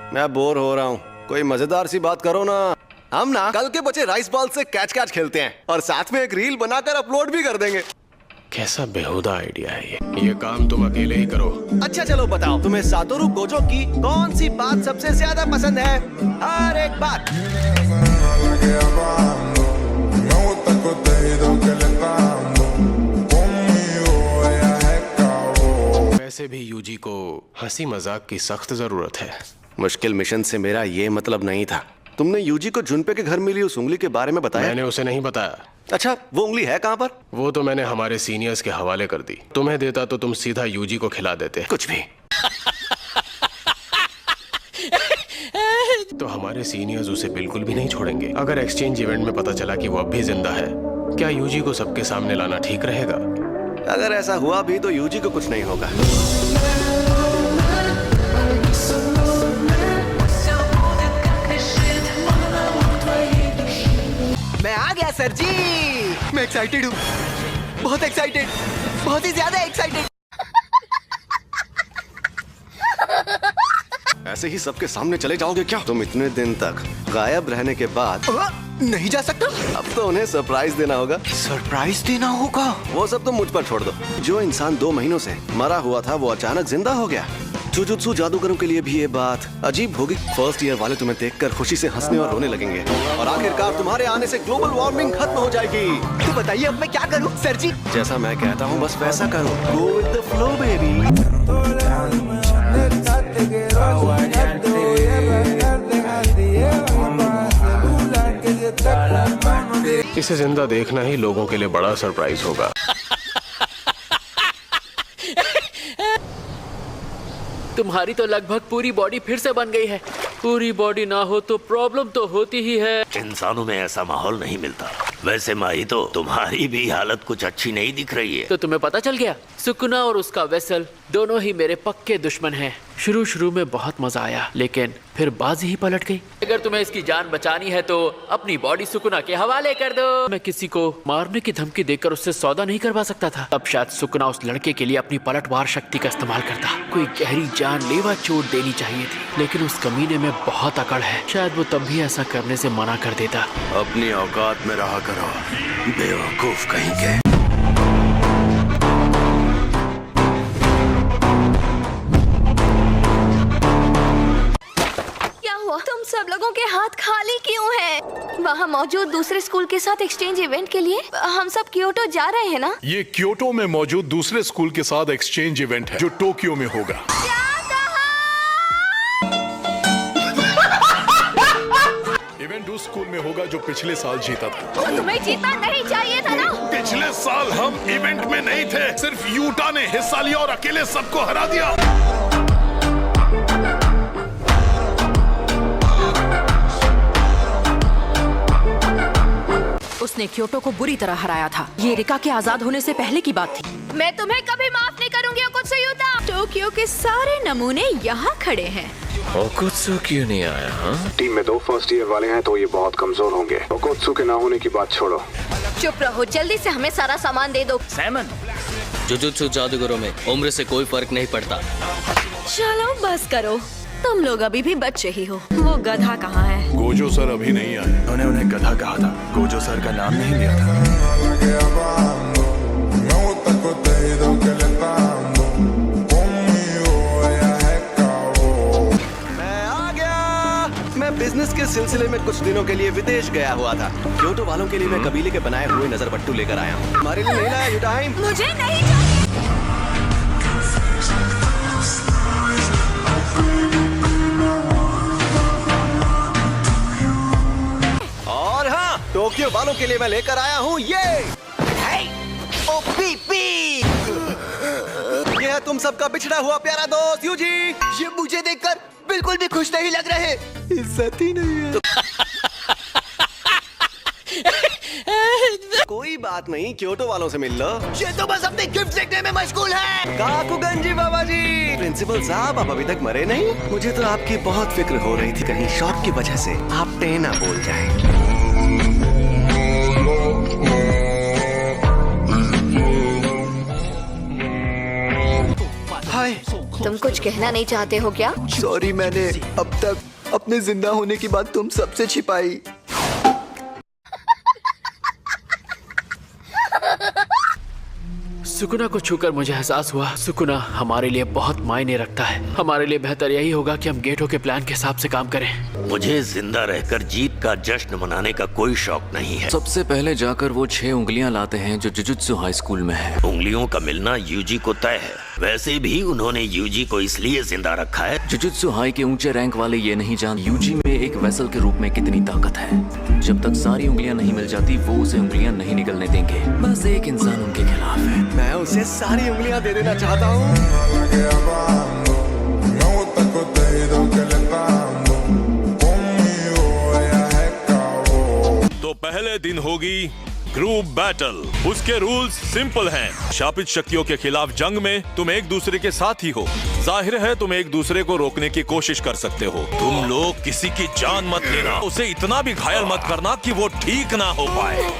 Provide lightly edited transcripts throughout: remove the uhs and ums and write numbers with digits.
मैं बोर हो रहा हूँ, कोई मजेदार सी बात करो ना। हम ना कल के बचे राइस बॉल से कैच कैच खेलते हैं और साथ में एक रील बनाकर अपलोड भी कर देंगे। कैसा बेहुदा आइडिया है ये काम तुम अकेले ही करो। अच्छा चलो बताओ, तुम्हें सातोरु गोजो की कौन सी बात सबसे ज्यादा पसंद है? हर एक बात। वैसे भी यूजी को हंसी मजाक की सख्त जरूरत है। मुश्किल मिशन से मेरा ये मतलब नहीं था। तुमने यूजी को जुनपे के घर मिली उस उंगली के बारे में बताया? मैंने उसे नहीं बताया। अच्छा, वो उंगली है कहाँ पर? वो तो मैंने हमारे सीनियर्स के हवाले कर दी। तुम्हें देता तो तुम सीधा यूजी को खिला देते। कुछ भी। तो हमारे सीनियर्स उसे बिल्कुल भी नहीं छोड़ेंगे। अगर एक्सचेंज इवेंट में पता चला कि वो अब भी जिंदा है, क्या यूजी को सबके सामने लाना ठीक रहेगा? अगर ऐसा हुआ भी तो यूजी को कुछ नहीं होगा। मैं आ गया सर जी। मैं एक्साइटेड हूँ, बहुत एक्साइटेड, बहुत ही ज्यादा एक्साइटेड। ऐसे ही सबके सामने चले जाओगे क्या? तुम इतने दिन तक गायब रहने के बाद नहीं जा सकता। अब तो उन्हें सरप्राइज देना होगा। सरप्राइज देना होगा? वो सब तो मुझ पर छोड़ दो। जो इंसान 2 महीनों से मरा हुआ था वो अचानक जिंदा हो गया। जुजुत्सु जादूगरों के लिए भी ये बात अजीब होगी। फर्स्ट ईयर वाले तुम्हें देखकर खुशी से हंसने और रोने लगेंगे और आखिरकार तुम्हारे आने से ग्लोबल वार्मिंग खत्म हो जाएगी। तो बताइए अब मैं क्या करूं सर जी? जैसा मैं कहता हूँ बस वैसा करो। Go with the flow, baby। इसे जिंदा देखना ही लोगों के लिए बड़ा सरप्राइज होगा। तुम्हारी तो लगभग पूरी बॉडी फिर से बन गई है। पूरी बॉडी ना हो तो प्रॉब्लम तो होती ही है। इंसानों में ऐसा माहौल नहीं मिलता। वैसे माही तो तुम्हारी भी हालत कुछ अच्छी नहीं दिख रही है। तो तुम्हें पता चल गया? सुकुना और उसका वेसल दोनों ही मेरे पक्के दुश्मन हैं। शुरू में बहुत मजा आया, लेकिन फिर बाजी ही पलट गई। अगर तुम्हें इसकी जान बचानी है तो अपनी बॉडी सुकुना के हवाले कर दो। मैं किसी को मारने की धमकी देकर उससे सौदा नहीं करवा सकता था। अब शायद सुकुना उस लड़के के लिए अपनी पलटवार शक्ति का इस्तेमाल करता। कोई गहरी जानलेवा चोट देनी चाहिए थी, लेकिन उस कमीने में बहुत अकड़ है। शायद वो तब भी ऐसा करने से मना कर देता। अपनी औकात में रहा करो, बेवकूफ कहीं के। तुम सब लोगों के हाथ खाली क्यों हैं? वहाँ मौजूद दूसरे स्कूल के साथ एक्सचेंज इवेंट के लिए हम सब क्योटो जा रहे हैं ना? ये क्योटो में मौजूद दूसरे स्कूल के साथ एक्सचेंज इवेंट है जो टोक्यो में होगा। इवेंट उस स्कूल में होगा जो पिछले साल जीता था। तो तुम्हें जीतना नहीं चाहिए था ना? पिछले साल हम इवेंट में नहीं थे, सिर्फ यूटा ने हिस्सा लिया और अकेले सबको हरा दिया। उसने क्योटो को बुरी तरह हराया था। ये रिका के आजाद होने से पहले की बात थी। मैं तुम्हें कभी माफ नहीं करूंगी ओकुत्सुयुता। टोक्यो के सारे नमूने यहाँ खड़े हैं। ओकुत्सु क्यों नहीं आया? हाँ? टीम में 2 फर्स्ट ईयर वाले हैं तो ये बहुत कमजोर होंगे। ओकुत्सु के ना होने की बात छोड़ो। चुप रहो, जल्दी से हमें सारा सामान दे दो। सैमन, जुजुत्सु जादूगरों में उम्र से कोई फर्क नहीं पड़ता। चलो बस करो, तुम लोग अभी भी बच्चे ही हो। वो गधा कहाँ है? गोजो सर अभी नहीं आए। उन्होंने उन्हें गधा कहा था, गोजो सर का नाम नहीं लिया था। मैं आ गया। मैं बिजनेस के सिलसिले में कुछ दिनों के लिए विदेश गया हुआ था। क्योटो वालों के लिए मैं कबीले के बनाए हुए नजर बट्टू लेकर आया हूँ। हमारे लिए नहीं लाया यूटाइम। मुझे नहीं चाहिए। और हाँ, टोक्यो वालों के लिए मैं लेकर आया हूँ ये ओपीपी। ये है तुम सबका बिछड़ा हुआ प्यारा दोस्त यूजी। ये मुझे देखकर बिल्कुल भी खुश नहीं लग रहे। इज्जत ही नहीं है। कोई बात नहीं, क्योटो वालों से मिल लो। ये तो बस अपने गिफ्ट देखने में मशगूल है। काकुगंजी बाबा जी। प्रिंसिपल साहब, आप अभी तक मरे नहीं? मुझे तो आपकी बहुत फिक्र हो रही थी, कहीं शॉक की वजह से आप टे ना बोल जाएं। हाय, तुम कुछ कहना नहीं चाहते हो क्या? सॉरी, मैंने अब तक अपने जिंदा होने की बात तुम सबसे छिपाई। सुकुना को छूकर मुझे एहसास हुआ सुकुना हमारे लिए बहुत मायने रखता है। हमारे लिए बेहतर यही होगा कि हम गेटो के प्लान के हिसाब से काम करें। मुझे जिंदा रहकर जीत का जश्न मनाने का कोई शौक नहीं है। सबसे पहले जाकर वो 6 उंगलियां लाते हैं जो जुजुत्सु हाई स्कूल में है। उंगलियों का मिलना यूजी को तय है। वैसे भी उन्होंने यूजी को इसलिए जिंदा रखा है। जुजुत्सु हाई के ऊंचे रैंक वाले ये नहीं जानते यूजी में एक वेसल के रूप में कितनी ताकत है। जब तक सारी उंगलियां नहीं मिल जाती वो उसे उंगलियां नहीं निकलने देंगे। बस एक इंसान उनके खिलाफ है। मैं उसे सारी उंगलियां दे देना चाहता हूँ। तो पहले दिन होगी ग्रुप बैटल। उसके रूल्स सिंपल हैं। शापित शक्तियों के खिलाफ जंग में तुम एक दूसरे के साथ ही हो। जाहिर है तुम एक दूसरे को रोकने की कोशिश कर सकते हो। तुम लोग किसी की जान मत लेना। उसे इतना भी घायल मत करना कि वो ठीक ना हो पाए।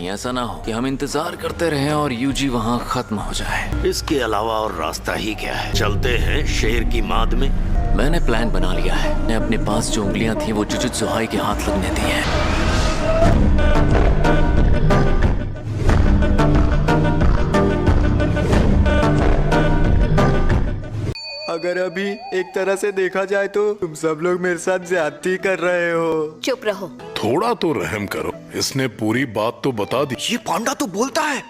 ऐसा ना हो कि हम इंतजार करते रहें और यूजी वहाँ खत्म हो जाए। इसके अलावा और रास्ता ही क्या है? चलते हैं शेर की माद में। मैंने प्लान बना लिया है। मैंने अपने पास जो उंगलियां थी वो जुजुत्सु हाई के हाथ लगने दी हैं। अगर अभी एक तरह से देखा जाए तो तुम सब लोग मेरे साथ ज्यादती कर रहे हो। चुप रहो। थोड़ा तो रहम करो। इसने पूरी बात तो बता दी। ये पांडा तो बोलता है।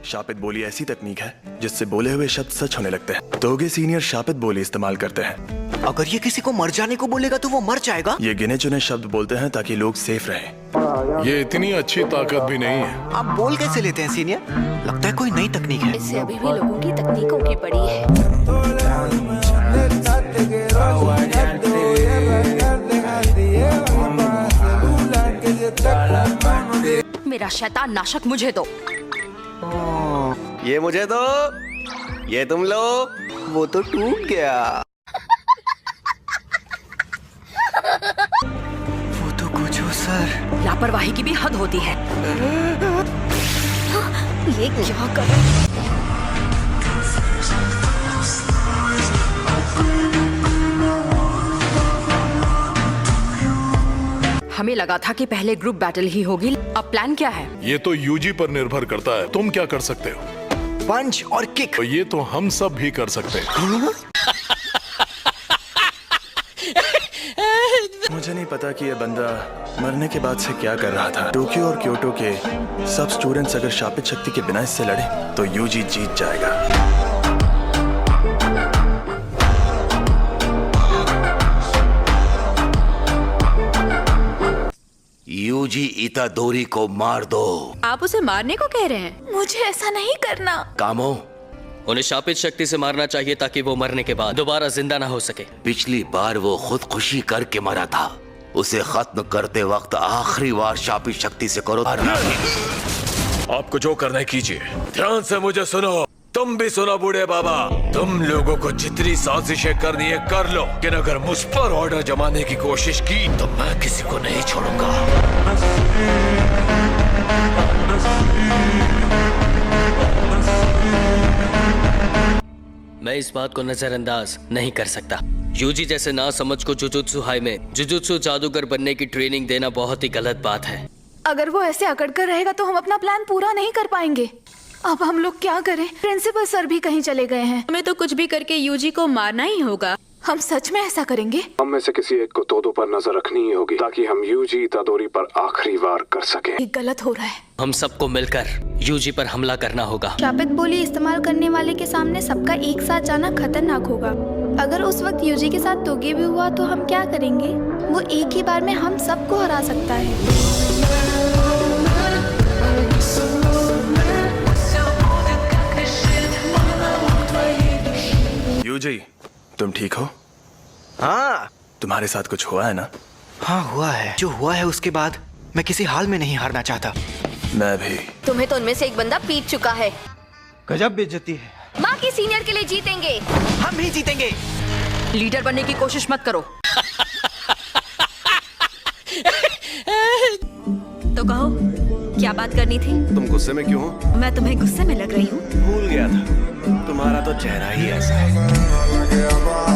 शापित बोली ऐसी तकनीक है जिससे बोले हुए शब्द सच होने लगते हैं। तोगे सीनियर शापित बोली इस्तेमाल करते हैं। अगर ये किसी को मर जाने को बोलेगा तो वो मर जाएगा। ये गिने चुने शब्द बोलते हैं ताकि लोग सेफ रहें। ये इतनी अच्छी ताकत भी नहीं है। आप बोल कैसे लेते हैं सीनियर? लगता है कोई नई तकनीक है। इससे अभी भी लोगों की तकनीकों की पड़ी है। मेरा शैतान नाशक मुझे दो। ये मुझे दो, ये तुम लो। वो तो टूट गया। वो तो कुछ हो सर। लापरवाही की भी हद होती है। ये क्या कर रहे हैं? हमें लगा था कि पहले ग्रुप बैटल ही होगी। अब प्लान क्या है? ये तो यूजी पर निर्भर करता है। तुम क्या कर सकते हो? पंच और किक। तो ये तो हम सब भी कर सकते हैं। मुझे नहीं पता कि ये बंदा मरने के बाद से क्या कर रहा था। टोक्यो और क्योटो के सब स्टूडेंट्स अगर शापित शक्ति के बिना इससे लड़े तो यूजी जीत जाएगा। यूजी इतादोरी को मार दो। आप उसे मारने को कह रहे हैं? मुझे ऐसा नहीं करना। कामो, उन्हें शापित शक्ति से मारना चाहिए ताकि वो मरने के बाद दोबारा जिंदा ना हो सके। पिछली बार वो खुदकुशी करके मरा था। उसे खत्म करते वक्त आखिरी बार शापित शक्ति से करो। आपको जो करना है कीजिए। ध्यान से मुझे सुनो। तुम भी सुनो बूढ़े बाबा। तुम लोगों को जितनी साजिशें करनी है कर लो, लेकिन अगर मुझ पर ऑर्डर जमाने की कोशिश की तो मैं किसी को नहीं छोड़ूंगा। मैं इस बात को नजरअंदाज नहीं कर सकता। यूजी जैसे ना समझ को जुजुत्सु हाई में जुजुत्सु जादूगर बनने की ट्रेनिंग देना बहुत ही गलत बात है। अगर वो ऐसे अकड़ कर रहेगा तो हम अपना प्लान पूरा नहीं कर पाएंगे। अब हम लोग क्या करें? प्रिंसिपल सर भी कहीं चले गए हैं। हमें तो कुछ भी करके यूजी को मारना ही होगा। हम सच में ऐसा करेंगे? हम में से किसी एक को तोदो पर नजर रखनी ही होगी ताकि हम यूजी इतादोरी पर आखिरी वार कर सके। ये गलत हो रहा है। हम सबको मिलकर यूजी पर हमला करना होगा। शापित बोली इस्तेमाल करने वाले के सामने सबका एक साथ जाना खतरनाक होगा। अगर उस वक्त यूजी के साथ तोगे भी हुआ तो हम क्या करेंगे? वो एक ही बार में हम सबको हरा सकता है। यूजी, तुम ठीक हो? हाँ। तुम्हारे साथ कुछ हुआ है ना? हाँ हुआ है। जो हुआ है उसके बाद मैं किसी हाल में नहीं हारना चाहता। मैं भी। तुम्हें तो उनमें से एक बंदा पीट चुका है। गजब बेइज्जती है। माँ की सीनियर के लिए जीतेंगे। हम ही जीतेंगे। लीडर बनने की कोशिश मत करो। तो कहो, क्या बात करनी थी? तुम गुस्से में क्यों हो? मैं तुम्हें गुस्से में लग रही हूँ? भूल गया था, तुम्हारा तो चेहरा ही ऐसा है।